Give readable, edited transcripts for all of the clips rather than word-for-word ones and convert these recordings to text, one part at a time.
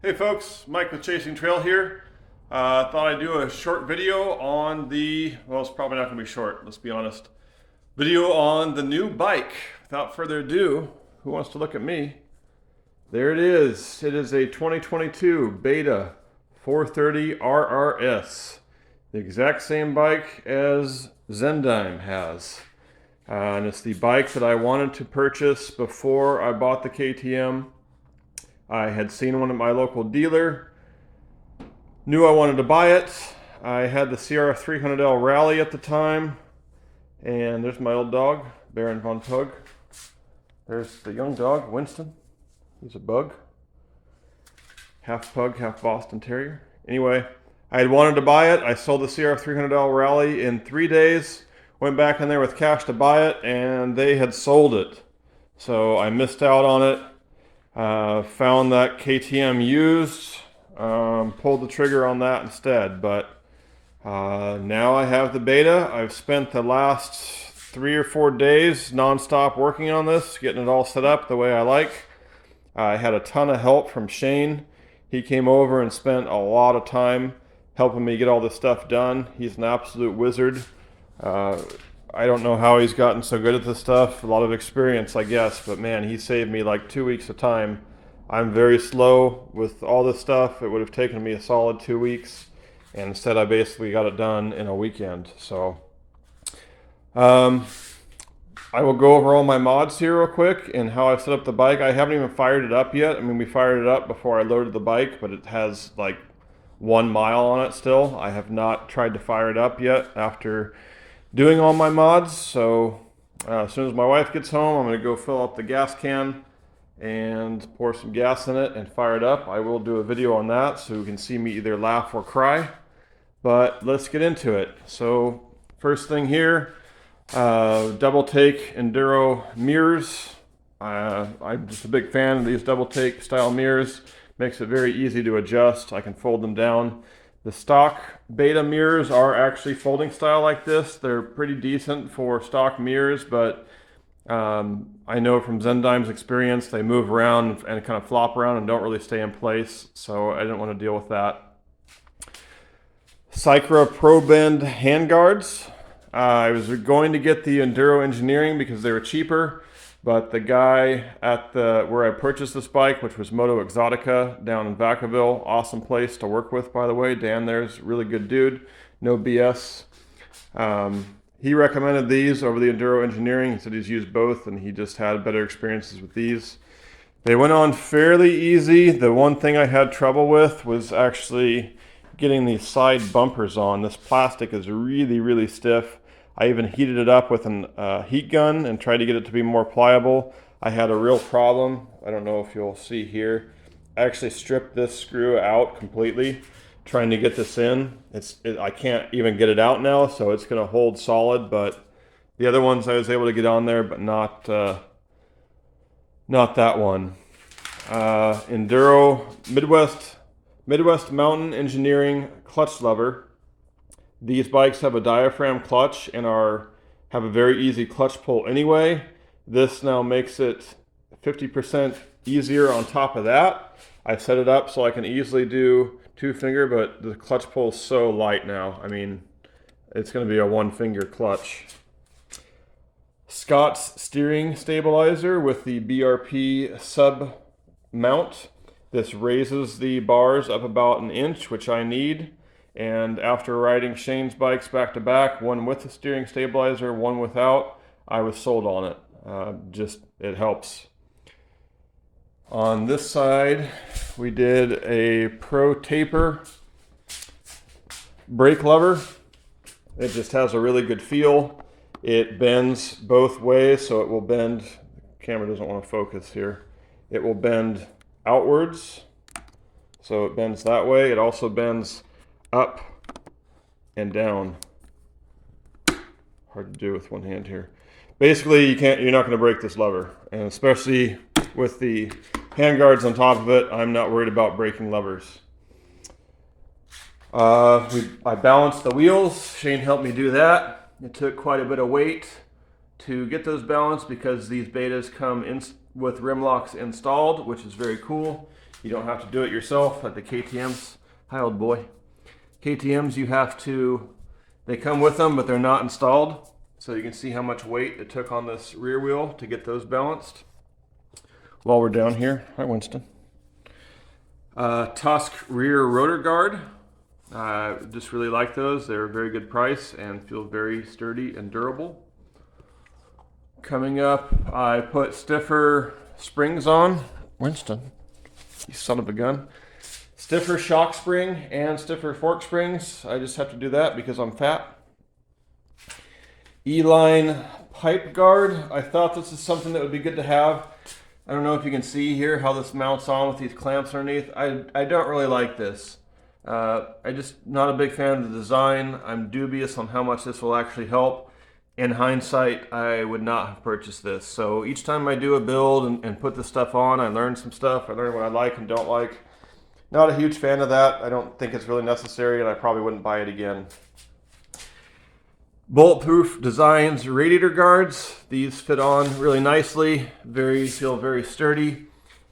Hey folks, Mike with Chasing Trail here. Thought I'd do a short video on well, it's probably not going to be short, let's be honest. Video on the new bike. Without further ado, who wants to look at me? There it is. It is a 2022 Beta 430 RRS. The exact same bike as Zendyme has. And it's the bike that I wanted to purchase before I bought the KTM. I had seen one at my local dealer, knew I wanted to buy it. I had the CR300L Rally at the time, and there's my old dog, Baron von Pug. There's the young dog, Winston. He's a bug. Half pug, half Boston Terrier. Anyway, I had wanted to buy it. I sold the CR300L Rally in 3 days, went back in there with cash to buy it, and they had sold it. So I missed out on it. Found that KTM used, pulled the trigger on that instead, but now I have the Beta. I've spent the last 3 or 4 days non-stop working on this, getting it all set up the way I like. I had a ton of help from Shane. He came over and spent a lot of time helping me get all this stuff done. He's an absolute wizard. I don't know how he's gotten so good at this stuff. A lot of experience, I guess, but man, he saved me like 2 weeks of time. I'm very slow with all this stuff. It would have taken me a solid 2 weeks, and instead I basically got it done in a weekend. So I will go over all my mods here real quick and how I set up the bike. I haven't even fired it up yet. I mean, we fired it up before I loaded the bike, but it has like 1 mile on it still. I have not tried to fire it up yet after doing all my mods. So as soon as my wife gets home, I'm going to go fill up the gas can and pour some gas in it and fire it up. I will do a video on that so you can see me either laugh or cry, but let's get into it. So first thing here, double take enduro mirrors. I'm just a big fan of these double take style mirrors. Makes it very easy to adjust. I can fold them down. The stock Beta mirrors are actually folding style like this. They're pretty decent for stock mirrors, but I know from Zendyme's experience, they move around and kind of flop around and don't really stay in place, so I didn't want to deal with that. Cycra Pro Bend handguards. I was going to get the Enduro Engineering because they were cheaper, but the guy at where I purchased this bike, which was Moto Exotica down in Vacaville, awesome place to work with, by the way. Dan there's a really good dude, no BS. He recommended these over the Enduro Engineering. He said he's used both and he just had better experiences with these. They went on fairly easy. The one thing I had trouble with was actually getting these side bumpers on. This plastic is really, really stiff. I even heated it up with a heat gun and tried to get it to be more pliable. I had a real problem. I don't know if you'll see here. I actually stripped this screw out completely trying to get this in. I can't even get it out now, so it's going to hold solid, but the other ones I was able to get on there, but not that one. Enduro Midwest Mountain Engineering clutch lever. These bikes have a diaphragm clutch and have a very easy clutch pull anyway. This now makes it 50% easier on top of that. I set it up so I can easily do 2-finger, but the clutch pull is so light now. I mean, it's going to be a 1-finger clutch. Scott's steering stabilizer with the BRP sub mount. This raises the bars up about 1 inch, which I need. And after riding Shane's bikes back to back, one with the steering stabilizer, one without, I was sold on it. It helps. On this side, we did a Pro Taper brake lever. It just has a really good feel. It bends both ways, so it will bend. The camera doesn't want to focus here. It will bend outwards, so it bends that way. It also bends up and down. Hard to do with one hand here. Basically, you're not going to break this lever, and especially with the handguards on top of it, I'm not worried about breaking levers. I balanced the wheels. Shane helped me do that. It took quite a bit of weight to get those balanced because these Betas come in with rim locks installed, which is very cool. You don't have to do it yourself at the KTMs. Hi, old boy. KTMs, you have to, they come with them, but they're not installed. So you can see how much weight it took on this rear wheel to get those balanced. While we're down here, hi Winston. Tusk rear rotor guard. Just really like those. They're a very good price and feel very sturdy and durable. Coming up, I put stiffer springs on. Winston, you son of a gun. Stiffer shock spring and stiffer fork springs. I just have to do that because I'm fat. E-line pipe guard. I thought this is something that would be good to have. I don't know if you can see here how this mounts on with these clamps underneath. I don't really like this. I'm just not a big fan of the design. I'm dubious on how much this will actually help. In hindsight, I would not have purchased this. So each time I do a build and put this stuff on, I learn some stuff. I learn what I like and don't like. Not a huge fan of that. I don't think it's really necessary, and I probably wouldn't buy it again. Bulletproof Designs radiator guards. These fit on really nicely. Feel very sturdy.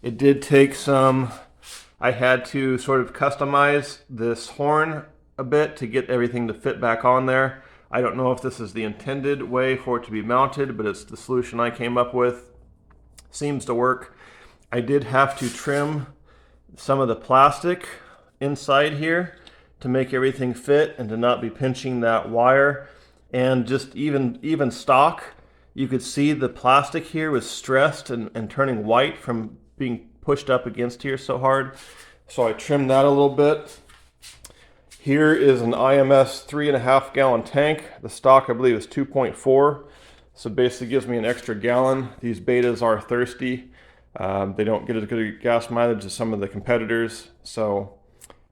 It did take some, I had to sort of customize this horn a bit to get everything to fit back on there. I don't know if this is the intended way for it to be mounted, but it's the solution I came up with. Seems to work. I did have to trim some of the plastic inside here to make everything fit and to not be pinching that wire. And just even stock, you could see the plastic here was stressed and turning white from being pushed up against here so hard. So I trimmed that a little bit. Here is an IMS 3.5 gallon tank. The stock, I believe, is 2.4. So basically gives me an extra gallon. These betas are thirsty. They don't get as good a gas mileage as some of the competitors. So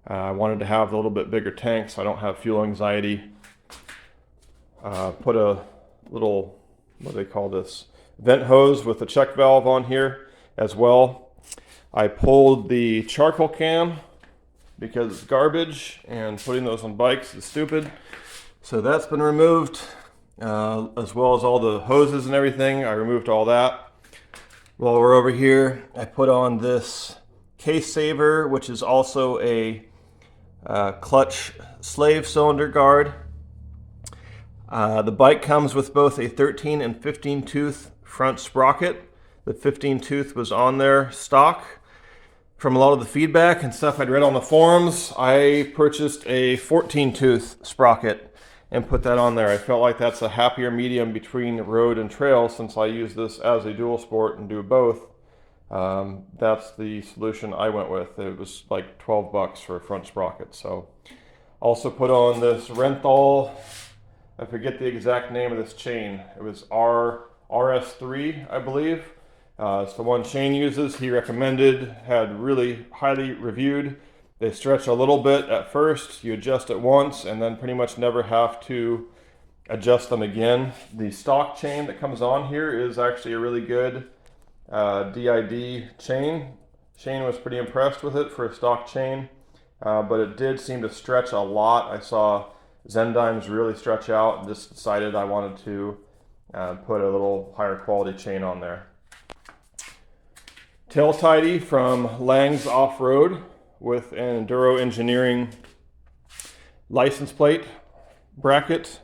I wanted to have a little bit bigger tank so I don't have fuel anxiety. Put a little, what do they call this? Vent hose with a check valve on here as well. I pulled the charcoal can because it's garbage and putting those on bikes is stupid. So that's been removed, as well as all the hoses and everything. I removed all that. While we're over here, I put on this case saver, which is also a clutch slave cylinder guard. The bike comes with both a 13 and 15 tooth front sprocket. The 15 tooth was on there stock. From a lot of the feedback and stuff I'd read on the forums, I purchased a 14 tooth sprocket and put that on there. I felt like that's a happier medium between road and trail since I use this as a dual sport and do both. That's the solution I went with. It was like 12 bucks for a front sprocket. So also put on this Renthal, I forget the exact name of this chain. It was RS3, I believe. It's the one Shane uses. He recommended, had really highly reviewed. They stretch a little bit at first. You adjust it once and then pretty much never have to adjust them again. The stock chain that comes on here is actually a really good DID chain. Shane was pretty impressed with it for a stock chain, but it did seem to stretch a lot. I saw Zendimes really stretch out and just decided I wanted to put a little higher quality chain on there. Tail tidy from Lang's Off-Road with an Enduro Engineering license plate bracket.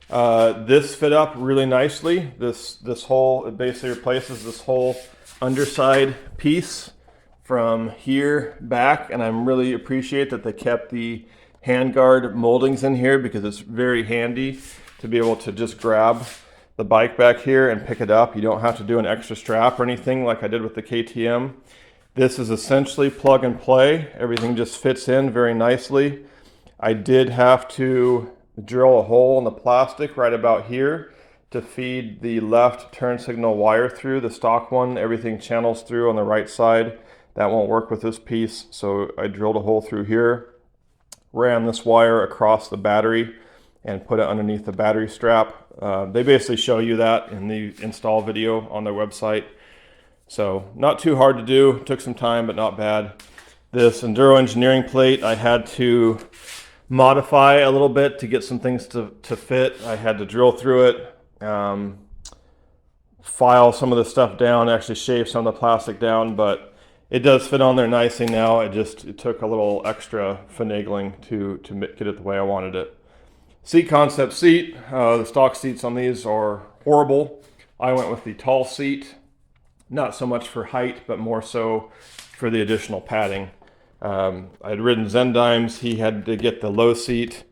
This fit up really nicely. This whole, it basically replaces this whole underside piece from here back, and I really appreciate that they kept the handguard moldings in here because it's very handy to be able to just grab the bike back here and pick it up. You don't have to do an extra strap or anything like I did with the KTM. This is essentially plug and play. Everything just fits in very nicely. I did have to drill a hole in the plastic right about here to feed the left turn signal wire through. The stock one, everything channels through on the right side. That won't work with this piece, so I drilled a hole through here, ran this wire across the battery and put it underneath the battery strap. They basically show you that in the install video on their website. So not too hard to do, took some time, but not bad. This Enduro Engineering plate, I had to modify a little bit to get some things to fit. I had to drill through it, file some of the stuff down, actually shave some of the plastic down, but It does fit on there nicely now. It took a little extra finagling to get it the way I wanted it. Seat concept seat. The stock seats on these are horrible. I went with the tall seat, not so much for height, but more so for the additional padding. I had ridden Zendimes. He had to get the low seat,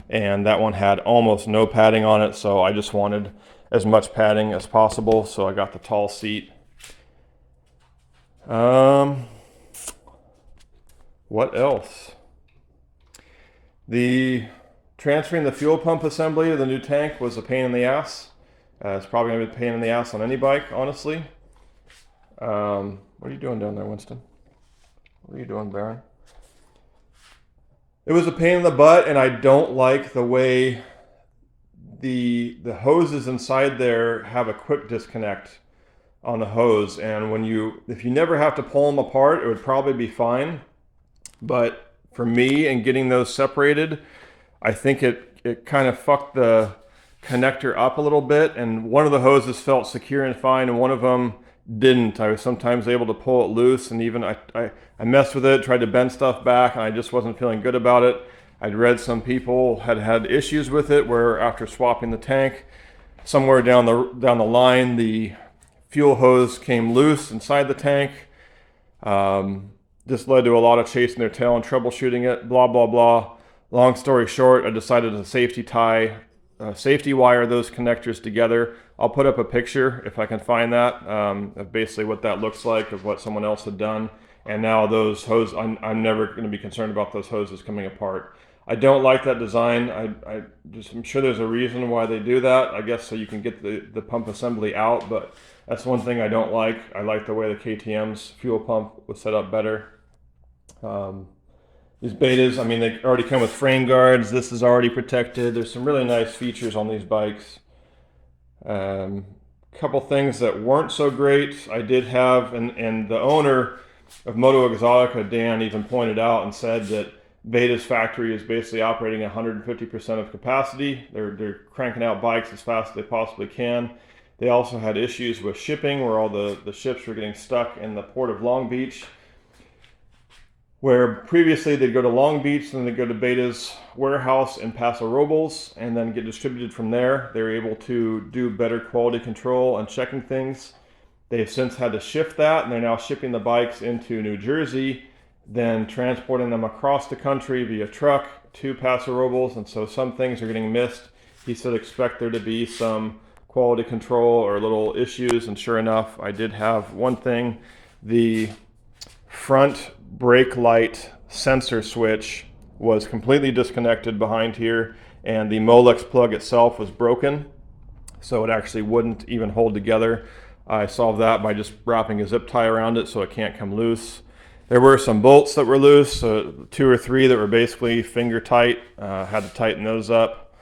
and that one had almost no padding on it, so I just wanted as much padding as possible, so I got the tall seat. What else? The transferring the fuel pump assembly to the new tank was a pain in the ass. It's probably going to be a pain in the ass on any bike, honestly. What are you doing down there, Winston? What are you doing, Baron? It was a pain in the butt, and I don't like the way the hoses inside there have a quick disconnect on the hose. And if you never have to pull them apart, it would probably be fine. But for me, and getting those separated, I think it kind of fucked the connector up a little bit, and one of the hoses felt secure and fine, and one of them didn't. I was sometimes able to pull it loose, and even I messed with it, tried to bend stuff back, and I just wasn't feeling good about it. I'd read some people had issues with it, where after swapping the tank, somewhere down the line, the fuel hose came loose inside the tank. This led to a lot of chasing their tail and troubleshooting it, blah, blah, blah. Long story short, I decided to safety wire those connectors together. I'll put up a picture if I can find that, of basically what that looks like, of what someone else had done. And now those hoses, I'm never going to be concerned about those hoses coming apart. I don't like that design. I'm sure there's a reason why they do that. I guess so you can get the pump assembly out, but that's one thing I don't like. I like the way the KTM's fuel pump was set up better. These betas, I mean, they already come with frame guards. This is already protected. There's some really nice features on these bikes. Couple things that weren't so great. I did have, and the owner of Moto Exotica, Dan, even pointed out and said that Beta's factory is basically operating at 150% of capacity. They're cranking out bikes as fast as they possibly can. They also had issues with shipping, where all the ships were getting stuck in the port of Long Beach, where previously they'd go to Long Beach, then they'd go to Beta's warehouse in Paso Robles, and then get distributed from there. They were able to do better quality control and checking things. They've since had to shift that, and they're now shipping the bikes into New Jersey, then transporting them across the country via truck to Paso Robles, and so some things are getting missed. He said expect there to be some quality control or little issues, and sure enough, I did have one thing. The front brake light sensor switch was completely disconnected behind here, and the Molex plug itself was broken, so it actually wouldn't even hold together. I solved that by just wrapping a zip tie around it so it can't come loose. There were some bolts that were loose, 2 or 3 that were basically finger tight. Had to tighten those up.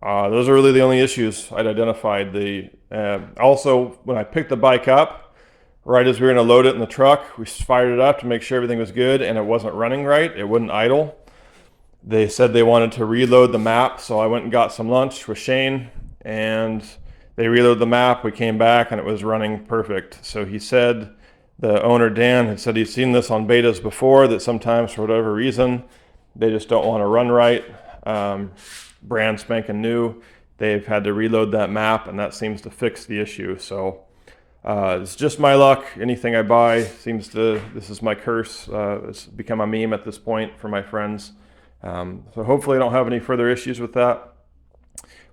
Those are really the only issues I'd identified. Also, when I picked the bike up, right as we were going to load it in the truck, we fired it up to make sure everything was good, and it wasn't running right. It wouldn't idle. They said they wanted to reload the map, so I went and got some lunch with Shane, and they reloaded the map. We came back, and it was running perfect. So he said, the owner, Dan, had said he's seen this on betas before, that sometimes for whatever reason, they just don't want to run right. Brand spanking new. They've had to reload that map, and that seems to fix the issue. So it's just my luck. Anything I buy this is my curse. It's become a meme at this point for my friends. So hopefully I don't have any further issues with that.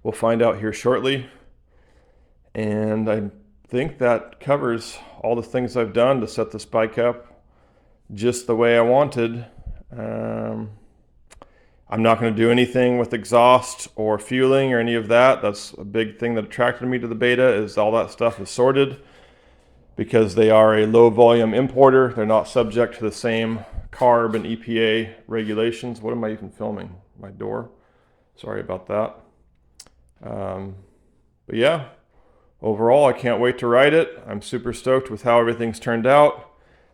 We'll find out here shortly. And I think that covers all the things I've done to set this bike up just the way I wanted. I'm not going to do anything with exhaust or fueling or any of that. That's a big thing that attracted me to the Beta, is all that stuff is sorted because they are a low volume importer. They're not subject to the same CARB and EPA regulations. What am I even filming? My door? Sorry about that. But yeah, overall, I can't wait to ride it. I'm super stoked with how everything's turned out.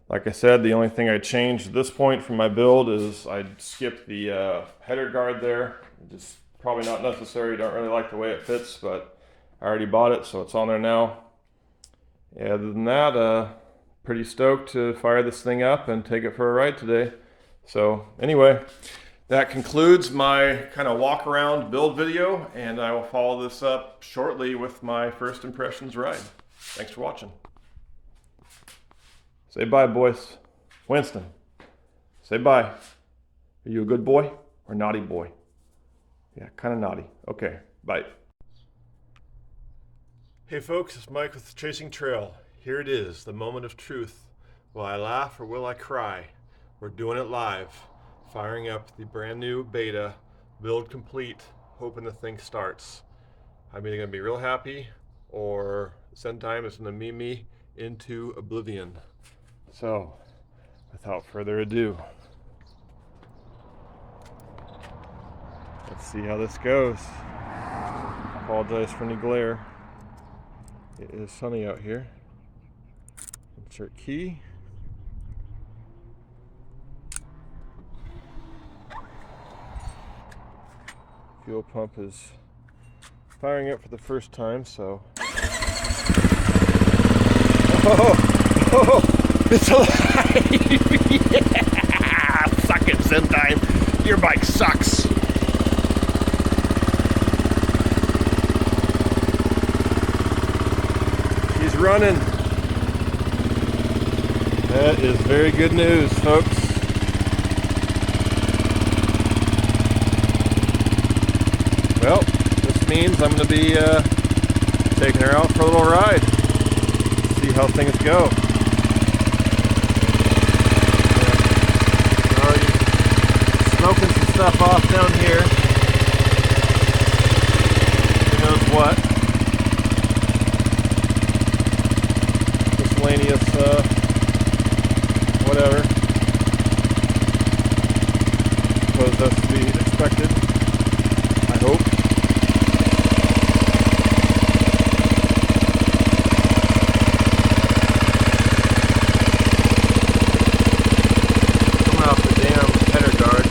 Like I said, the only thing I changed at this point from my build is I'd skipped the header guard there. Just probably not necessary. Don't really like the way it fits, but I already bought it, so it's on there now. Yeah, other than that, pretty stoked to fire this thing up and take it for a ride today. So anyway, that concludes my kind of walk around build video, and I will follow this up shortly with my first impressions ride. Thanks for watching. Say bye, boys. Winston, say bye. Are you a good boy or naughty boy? Yeah, kind of naughty. Okay, bye. Hey folks, it's Mike with Chasing Trail. Here it is, the moment of truth. Will I laugh or will I cry? We're doing it live. Firing up the brand new beta, build complete, hoping the thing starts. I'm either gonna be real happy or sometime it's gonna meme me into oblivion. So, without further ado, let's see how this goes. Apologize for any glare. It is sunny out here. Insert key. Fuel pump is firing up for the first time, so. Oh, it's alive! Yeah! Suck it, Zen-time. Your bike sucks. He's running. That is very good news, folks. Well, this means I'm going to be taking her out for a little ride. See how things go. Already smoking some stuff off down here. Who knows what? Miscellaneous, whatever. Suppose that's to be expected. I hope. Coming off the damn header guard.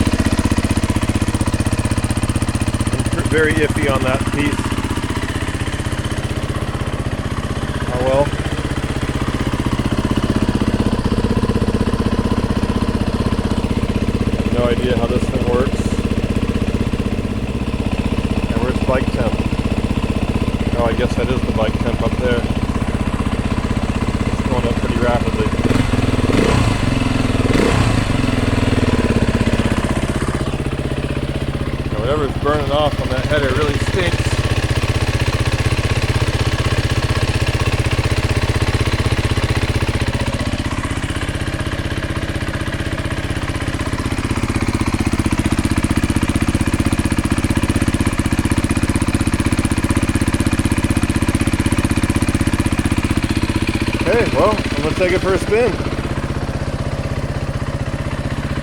I'm very iffy on that piece. Oh well. I have no idea how this thing works. Bike temp. Oh, I guess that is the bike temp up there. It's going up pretty rapidly. Now, whatever's burning off on that header really stinks. Okay, well, I'm going to take it for a spin.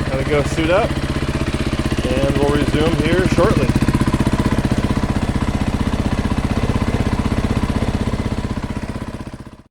Gotta go suit up, and we'll resume here